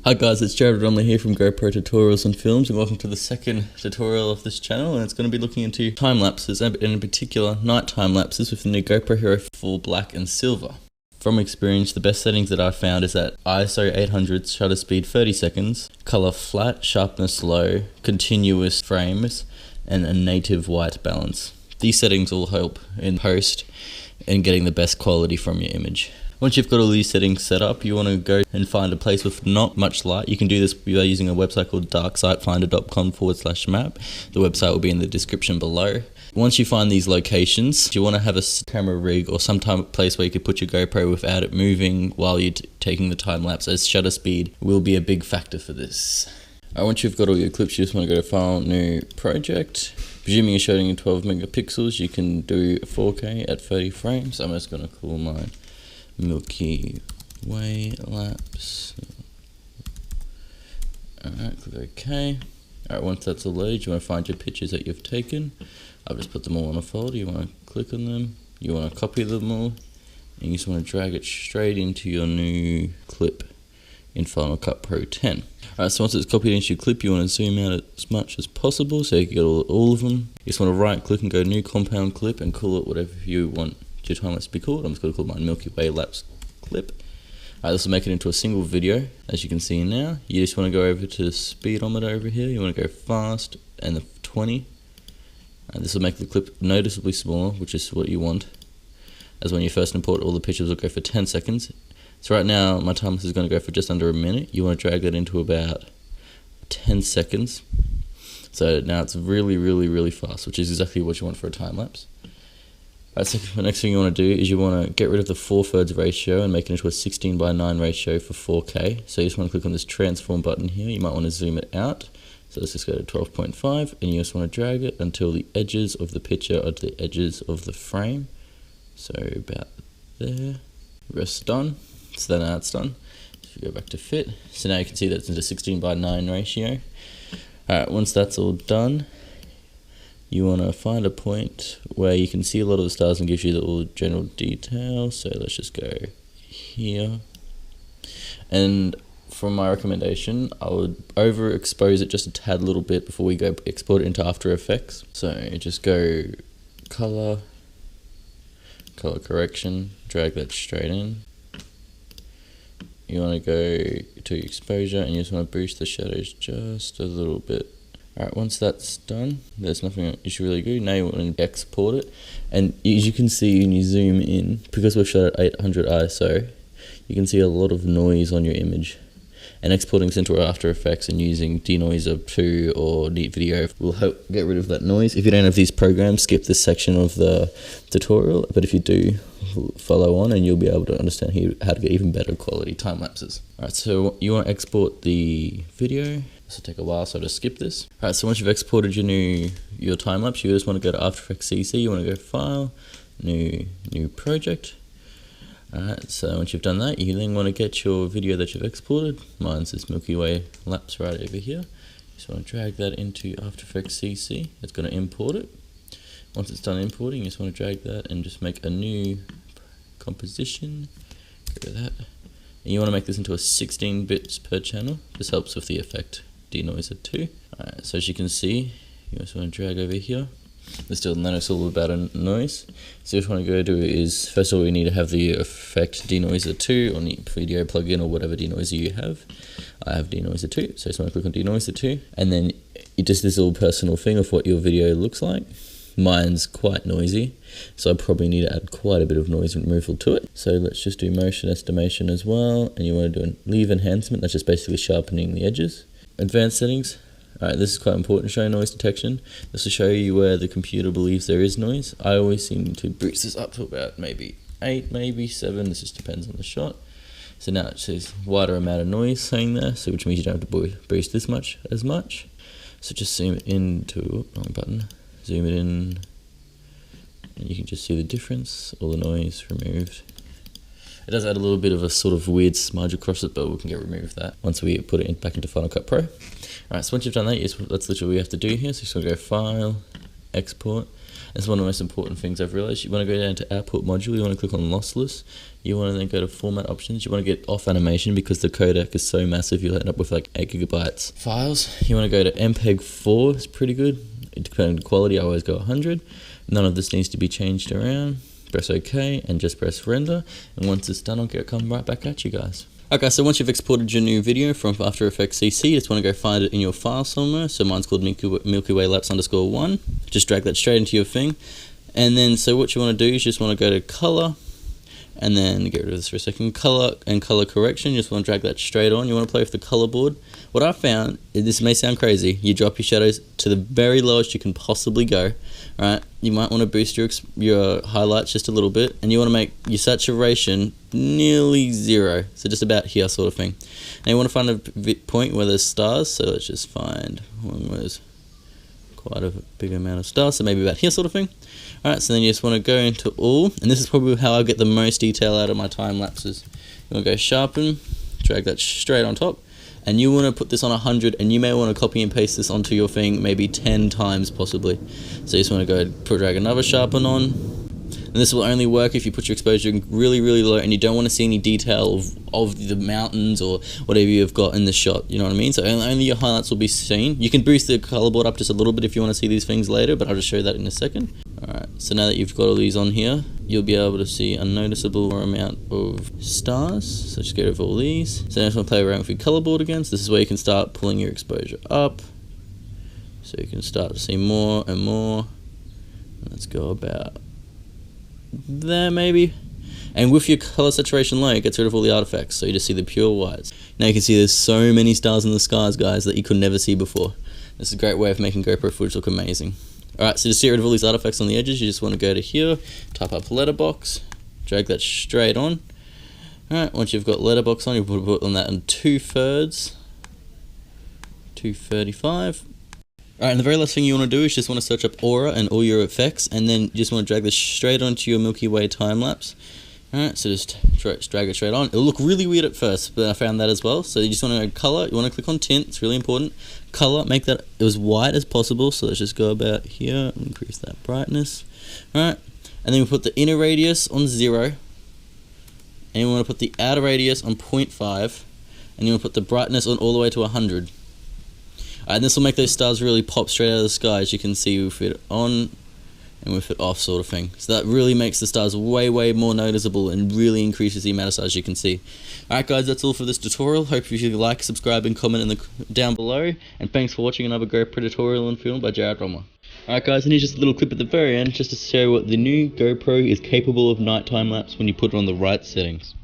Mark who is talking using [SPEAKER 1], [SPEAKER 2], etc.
[SPEAKER 1] Hi guys, it's Jared Romley here from Gopro Tutorials and Films, and welcome to the second tutorial of this channel, and it's going to be looking into time lapses, and in particular night time lapses with the new GoPro Hero 4 Black and Silver. From experience, the best settings that I've found is at ISO 800, shutter speed 30 seconds, color flat, sharpness low, continuous frames, and a native white balance. These settings all help in post and getting the best quality from your image. Once you've got all these settings set up, you want to go and find a place with not much light. You can do this by using a website called darksitefinder.com/map. The website will be in the description below. Once you find these locations, you want to have a camera rig or some type of place where you could put your GoPro without it moving while you're taking the time lapse, as shutter speed will be a big factor for this. Once you've got all your clips, you just want to go to File, New Project. Presuming you're shooting in 12 megapixels, you can do 4K at 30 frames. I'm just going to call mine Milky-Way Lapse. Alright, click OK. Alright, once that's all loaded, you want to find your pictures that you've taken. I've just put them all in a folder. You want to click on them. You want to copy them all. And you just want to drag it straight into your new clip in Final Cut Pro 10. Alright, so once it's copied into your clip, you want to zoom out as much as possible so you can get all of them. You just want to right click and go New Compound Clip and call it whatever you want your time lapse to be called. I'm just going to call mine Milky-Way Lapse Clip. Alright, this will make it into a single video, as you can see now. You just want to go over to the speedometer over here. You want to go fast and the 20. And this will make the clip noticeably smaller, which is what you want. As when you first import, all the pictures will go for 10 seconds. So right now, my time lapse is going to go for just under a minute. You want to drag that into about 10 seconds. So now it's really fast, which is exactly what you want for a time lapse. Alright, so the next thing you want to do is you want to get rid of the 4/3 ratio and make it into a 16:9 ratio for 4K. So you just want to click on this transform button here. You might want to zoom it out. So let's just go to 12.5, and you just want to drag it until the edges of the picture are to the edges of the frame. So about there. Rest done. So then now it's done. So you go back to fit. So now you can see that it's into 16:9 ratio. Alright, once that's all done, you want to find a point where you can see a lot of the stars and gives you the all general detail. So let's just go here. And from my recommendation, I would overexpose it just a tad little bit before we go export it into After Effects. So just go color correction, drag that straight in. You want to go to exposure and you just want to boost the shadows just a little bit. Alright, once that's done, there's nothing you should really do. Now you want to export it, and as you can see when you zoom in, because we're shot at 800 ISO, you can see a lot of noise on your image. And exporting this into After Effects and using Denoiser 2 or Neat Video will help get rid of that noise. If you don't have these programs, skip this section of the tutorial, but if you do, follow on and you'll be able to understand how to get even better quality time lapses. Alright, so you want to export the video. This will take a while, so I'll just skip this. Alright, so once you've exported your time lapse, you just want to go to After Effects CC. You want to go File, New Project. Alright, so once you've done that, you then want to get your video that you've exported. Mine's this Milky-Way Lapse right over here. You just want to drag that into After Effects CC. It's going to import it. Once it's done importing, you just want to drag that and just make a new composition. Go to that. And you want to make this into a 16 bits per channel. This helps with the effect Denoiser 2. Alright, so as you can see, you just want to drag over here. There's still noticeable about a noise. So what you want to go do is, first of all, we need to have the effect Denoiser 2 on the video plugin or whatever denoiser you have. I have Denoiser 2, so I just want to click on Denoiser 2, and then it just this little personal thing of what your video looks like. Mine's quite noisy, so I probably need to add quite a bit of noise removal to it. So let's just do motion estimation as well, and you want to do a leave enhancement. That's just basically sharpening the edges. Advanced settings. Alright, this is quite important, show noise detection. This will show you where the computer believes there is noise. I always seem to boost this up to about maybe 8, maybe 7, this just depends on the shot. So now it says wider amount of noise saying there, so which means you don't have to boost this much as much. So just zoom it into, wrong button, zoom it in, and you can just see the difference, all the noise removed. It does add a little bit of a sort of weird smudge across it, but we can get rid of that once we put it back into Final Cut Pro. Alright, so once you've done that, that's literally what we have to do here. So just going to go File, Export. It's one of the most important things I've realized. You want to go down to output module, you want to click on lossless, you want to then go to format options, you want to get off animation because the codec is so massive you'll end up with like 8 GB files. You want to go to MPEG 4, it's pretty good. Depending on the quality, I always go 100. None of this needs to be changed around. Press OK and just press render, and once it's done I'll come right back at you guys. Okay, so once you've exported your new video from After Effects CC, you just want to go find it in your file somewhere. So mine's called Milky-Way Lapse _1. Just drag that straight into your thing. And then, so what you want to do is you just want to go to color, and then get rid of this for a second. Color and color correction, you just want to drag that straight on. You want to play with the color board. What I found, this may sound crazy, you drop your shadows to the very lowest you can possibly go. Right? You might want to boost your highlights just a little bit, and you want to make your saturation nearly 0, so just about here sort of thing. And you want to find a point where there's stars, so let's just find one where there's quite a big amount of stars, so maybe about here sort of thing. Alright, so then you just want to go into all, and this is probably how I get the most detail out of my time lapses. You want to go sharpen, drag that straight on top, and you want to put this on 100, and you may want to copy and paste this onto your thing maybe 10 times possibly. So you just want to go drag another sharpen on, and this will only work if you put your exposure really low and you don't want to see any detail of the mountains or whatever you've got in the shot, you know what I mean? So only your highlights will be seen. You can boost the color board up just a little bit if you want to see these things later, but I'll just show you that in a second. Alright, so now that you've got all these on here, you'll be able to see a noticeable amount of stars. So just get rid of all these. So now I'm going to play around with your color board again. So this is where you can start pulling your exposure up. So you can start to see more and more. Let's go about there maybe. And with your color saturation low, it gets rid of all the artifacts. So you just see the pure whites. Now you can see there's so many stars in the skies, guys, that you could never see before. This is a great way of making GoPro footage look amazing. Alright, so to get rid of all these artifacts on the edges, you just want to go to here, type up letterbox, drag that straight on. Alright, once you've got letterbox on, you put on that in 2/3, 235. Alright, and the very last thing you want to do is just want to search up Aura and all your effects, and then you just want to drag this straight onto your Milky Way time lapse. Alright, so just drag it straight on. It'll look really weird at first, but I found that as well. So you just want to go color, you want to click on tint, it's really important. Color, make that as white as possible, so let's just go about here, increase that brightness. Alright, and then we put the inner radius on 0, and you want to put the outer radius on 0.5, and you want to put the brightness on all the way to 100. And this will make those stars really pop straight out of the sky, as you can see with it on and with it off sort of thing. So that really makes the stars way more noticeable and really increases the amount of stars you can see. Alright guys, that's all for this tutorial. Hope you like, subscribe and comment down below. And thanks for watching another GoPro tutorial and film by Jared Romer. Alright guys, and here's just a little clip at the very end just to show what the new GoPro is capable of nighttime lapse when you put it on the right settings.